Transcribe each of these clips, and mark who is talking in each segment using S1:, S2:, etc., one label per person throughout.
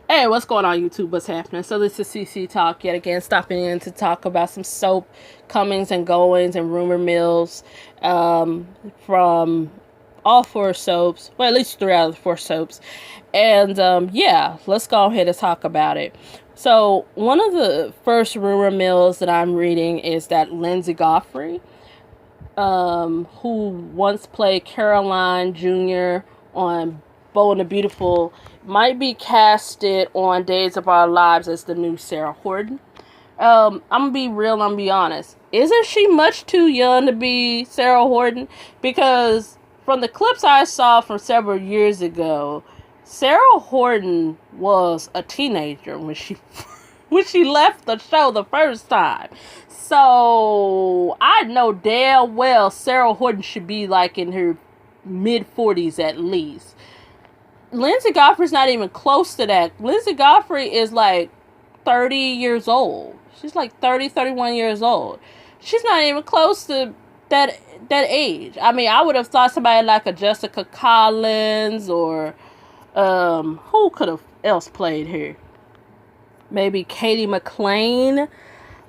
S1: Hey, what's going on, YouTube? What's happening? So this is CC Talk yet again, stopping in to talk about some soap comings and goings and rumor mills from all four soaps. Well, at least 3 out of the 4 soaps. And yeah, let's go ahead and talk about it. So one of the first rumor mills that I'm reading is that Lindsay Godfrey, who once played Caroline Jr. on Bold and the Beautiful, might be casted on Days of Our Lives as the new Sarah Horton. I'm gonna be real, I'm gonna be honest. Isn't she much too young to be Sarah Horton? Because from the clips I saw from several years ago, Sarah Horton was a teenager when she when she left the show the first time. So I know damn well Sarah Horton should be like in her mid-40s at least. Lindsay Godfrey's not even close to that. Lindsay Godfrey is like 30 years old. She's like 30, 31 years old. She's not even close to that age. I mean, I would have thought somebody like a Jessica Collins or who could have else played her? Maybe Katie McLean.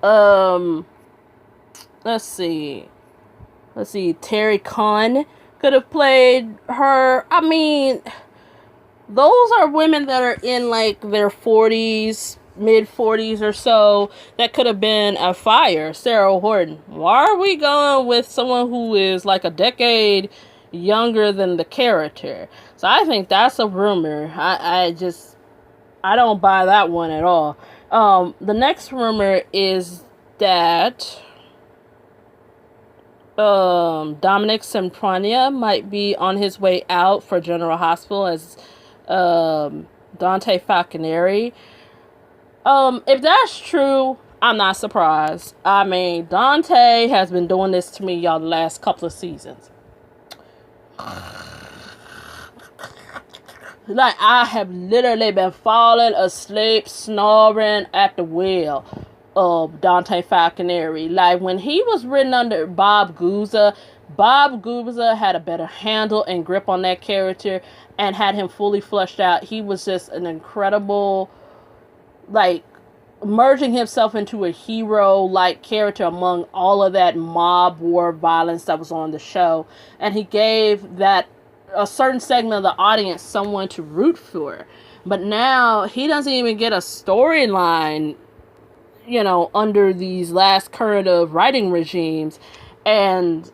S1: Let's see. Terry Khan could have played her. I mean, those are women that are in like their 40s, mid 40s or so, that could have been a fire Sarah Horton. Why are we going with someone who is like a decade younger than the character? So I think that's a rumor. I don't buy that one at all. The next rumor is that Dominic Semprania might be on his way out for General Hospital as Dante Falconeri. If that's true, I'm not surprised. I mean, Dante has been doing this to me, y'all, the last couple of seasons. Like, I have literally been falling asleep, snoring at the wheel of Dante Falconeri. Like, when he was written under Bob Guza had a better handle and grip on that character and had him fully fleshed out. He was just an incredible, like, merging himself into a hero-like character among all of that mob war violence that was on the show. And he gave that a certain segment of the audience someone to root for. But now he doesn't even get a storyline, under these last current of writing regimes. And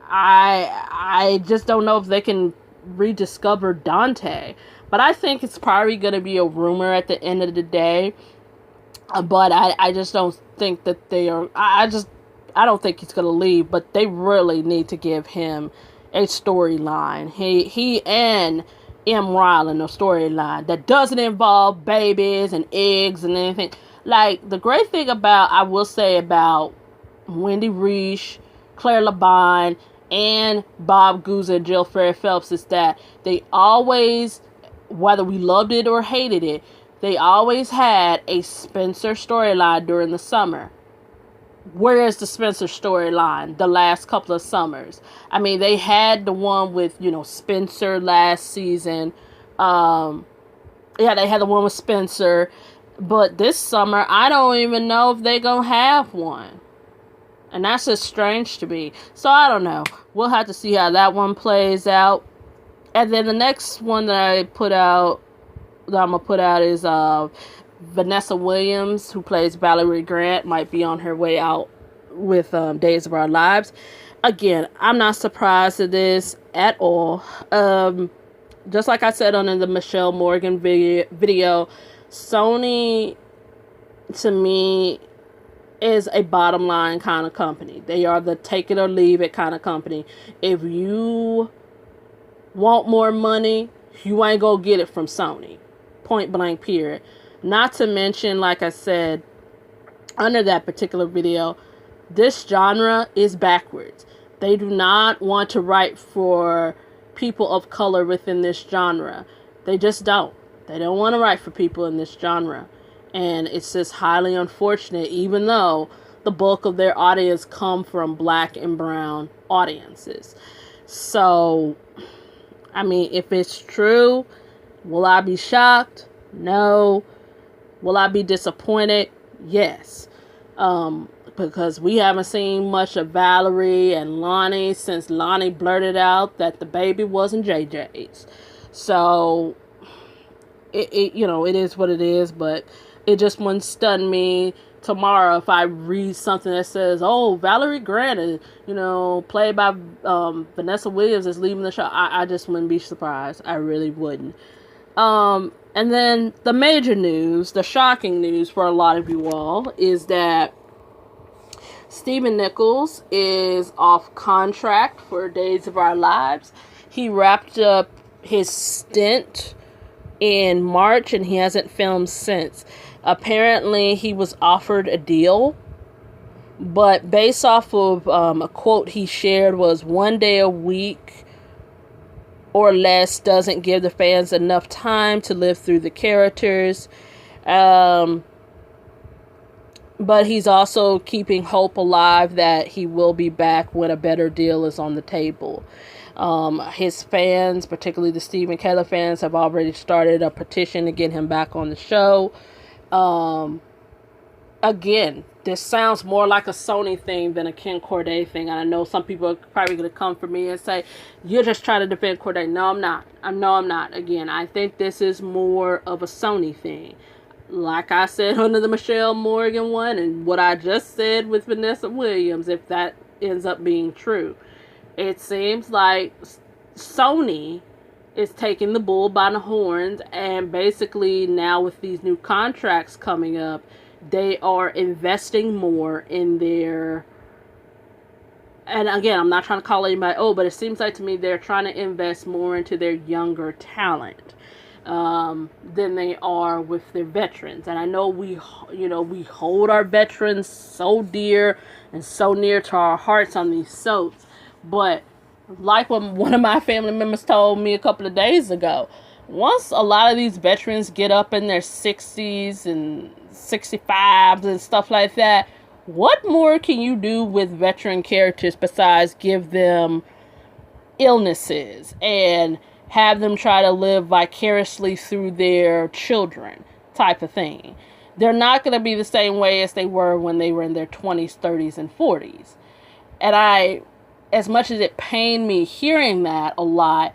S1: I just don't know if they can rediscover Dante. But I think it's probably going to be a rumor at the end of the day. But I just don't think that they are. I don't think he's going to leave. But they really need to give him a storyline. He and M. Rylan a storyline that doesn't involve babies and eggs and anything. Like, the great thing I will say about Wendy Riche, Claire Labine, and Bob Guza and Jill Ferry Phelps is that they always, whether we loved it or hated it, they always had a Spencer storyline during the summer. Where is the Spencer storyline the last couple of summers? I mean, they had the one with, Spencer last season. Yeah, they had the one with Spencer. But this summer, I don't even know if they're going to have one. And that's just strange to me. So, I don't know. We'll have to see how that one plays out. And then the next one that I'm going to put out is Vanessa Williams, who plays Valerie Grant, might be on her way out with Days of Our Lives. Again, I'm not surprised at this at all. Just like I said on the Michelle Morgan video, Sony, to me, is a bottom line kind of company. They are the take it or leave it kind of company. If you want more money, you ain't gonna get it from Sony. Point blank, period. Not to mention, like I said, under that particular video, this genre is backwards. They do not want to write for people of color within this genre. They just don't. They don't want to write for people in this genre. And it's just highly unfortunate, even though the bulk of their audience come from black and brown audiences. So, I mean, if it's true, will I be shocked? No. Will I be disappointed? Yes. Because we haven't seen much of Valerie and Lonnie since Lonnie blurted out that the baby wasn't JJ's. So, it is what it is, but it just wouldn't stun me tomorrow if I read something that says, oh, Valerie Grant, played by Vanessa Williams, is leaving the show. I just wouldn't be surprised. I really wouldn't. And then the major news, the shocking news for a lot of you all, is that Stephen Nichols is off contract for Days of Our Lives. He wrapped up his stint in March and he hasn't filmed since. Apparently, he was offered a deal, but based off of a quote he shared was 1 day a week or less doesn't give the fans enough time to live through the characters. But he's also keeping hope alive that he will be back when a better deal is on the table. His fans, particularly the Steve and Kayla fans, have already started a petition to get him back on the show. Again, this sounds more like a Sony thing than a Ken Corday thing. And I know some people are probably going to come for me and say, you're just trying to defend Corday. No, I'm not. I'm not. Again, I think this is more of a Sony thing. Like I said under the Michelle Morgan one, and what I just said with Vanessa Williams, if that ends up being true. It seems like Sony is taking the bull by the horns, and basically now with these new contracts coming up, they are investing more in their, and again, I'm not trying to call anybody old, but it seems like to me they're trying to invest more into their younger talent than they are with their veterans. And I know we hold our veterans so dear and so near to our hearts on these soaps, but like what one of my family members told me a couple of days ago, once a lot of these veterans get up in their 60s and 65s and stuff like that, what more can you do with veteran characters besides give them illnesses and have them try to live vicariously through their children type of thing? They're not going to be the same way as they were when they were in their 20s, 30s, and 40s. And as much as it pained me hearing that a lot,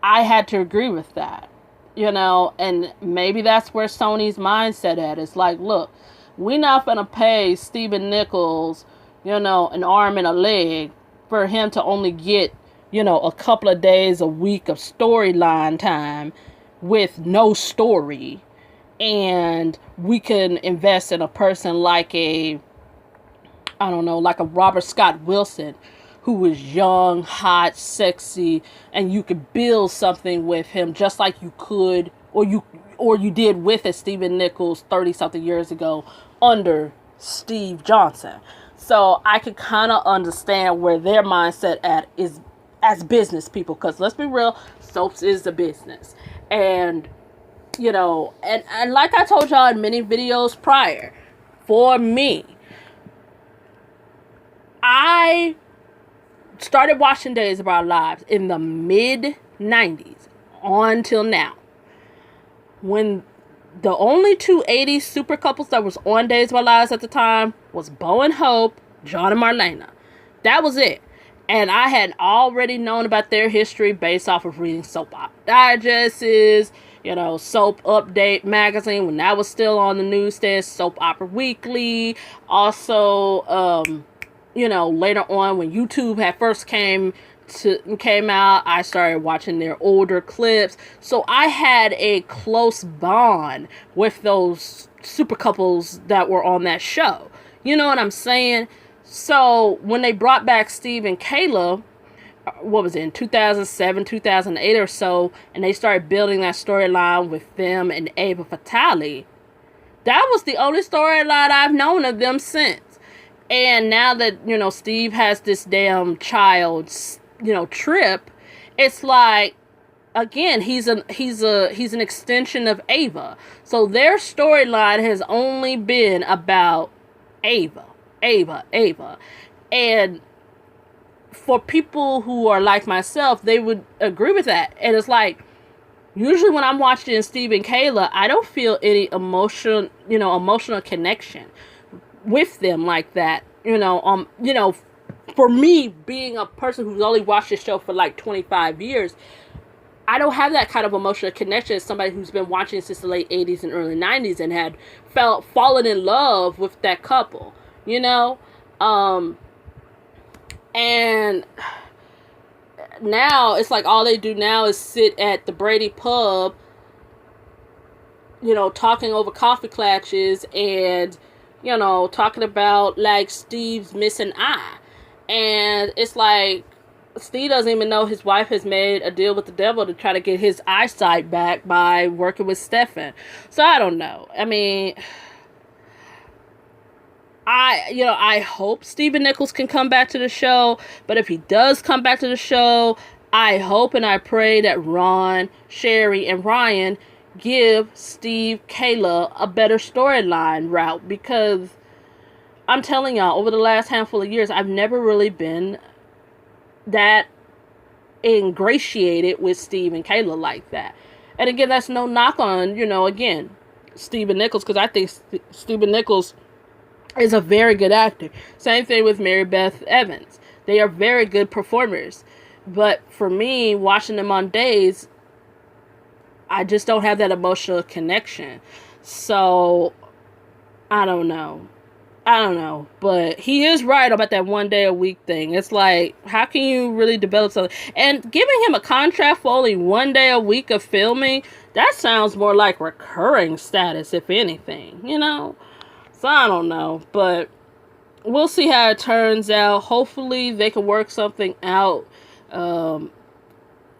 S1: I had to agree with that, and maybe that's where Sony's mindset at. It's like, look, we're not going to pay Stephen Nichols, an arm and a leg for him to only get, a couple of days a week of storyline time with no story. And we can invest in a person like a Robert Scott Wilson, who is young, hot, sexy, and you could build something with him just like you could, or you did with a Stephen Nichols 30-something years ago under Steve Johnson. So I could kind of understand where their mindset at is as business people, because let's be real, soaps is a business. And, and like I told y'all in many videos prior, for me, I started watching Days of Our Lives in the mid-90s on till now, when the only two 80s super couples that was on Days of Our Lives at the time was Bo and Hope, John and Marlena. That was it. And I had already known about their history based off of reading Soap Opera Digests, Soap Update magazine when that was still on the newsstand, Soap Opera Weekly. Also, later on when YouTube had first came out, I started watching their older clips. So I had a close bond with those super couples that were on that show. You know what I'm saying? So when they brought back Steve and Kayla, what was it, in 2007, 2008 or so, and they started building that storyline with them and Ava Fatale, that was the only storyline I've known of them since. And now that, Steve has this damn child's, trip, it's like, again, he's an extension of Ava. So their storyline has only been about Ava. And for people who are like myself, they would agree with that. And it's like, Usually when I'm watching Steve and Kayla, I don't feel any emotional connection with them like that. For me, being a person who's only watched this show for like 25 years, I don't have that kind of emotional connection as somebody who's been watching since the late 80s and early 90s and had fallen in love with that couple, you know? And now it's like all they do now is sit at the Brady pub, talking over coffee clutches and, talking about like Steve's missing eye. And it's like Steve doesn't even know his wife has made a deal with the devil to try to get his eyesight back by working with Stefan. So I don't know. I mean, I hope Stephen Nichols can come back to the show, but if he does come back to the show, I hope and I pray that Ron, Sherry, and Ryan give Steve, Kayla a better storyline route, because I'm telling y'all, over the last handful of years, I've never really been that ingratiated with Steve and Kayla like that. And again, that's no knock on, again, Stephen Nichols, because I think Stephen Nichols is a very good actor. Same thing with Mary Beth Evans. They are very good performers. But for me, watching them on days, I just don't have that emotional connection. So, I don't know. But he is right about that 1 day a week thing. It's like, how can you really develop something? And giving him a contract for only 1 day a week of filming, that sounds more like recurring status, if anything, So I don't know, but we'll see how it turns out. Hopefully they can work something out.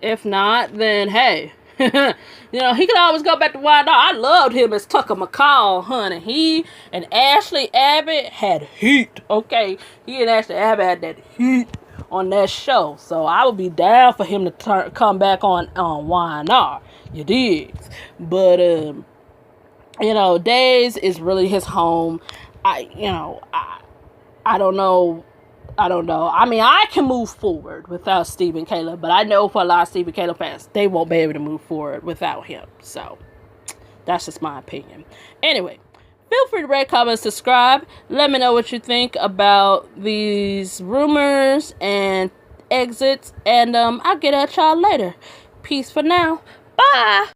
S1: If not, then hey, he can always go back to Wyandotte. I loved him as Tucker McCall, honey. He and Ashley Abbott had heat, okay? He and Ashley Abbott had that heat on that show. So I would be down for him to come back on Wyandotte. You dig? But, Days is really his home. I don't know. I mean, I can move forward without Steve and Kayla, but I know for a lot of Steve and Kayla fans, they won't be able to move forward without him. So, that's just my opinion. Anyway, feel free to rate, comment, subscribe. Let me know what you think about these rumors and exits, and I'll get at y'all later. Peace for now. Bye!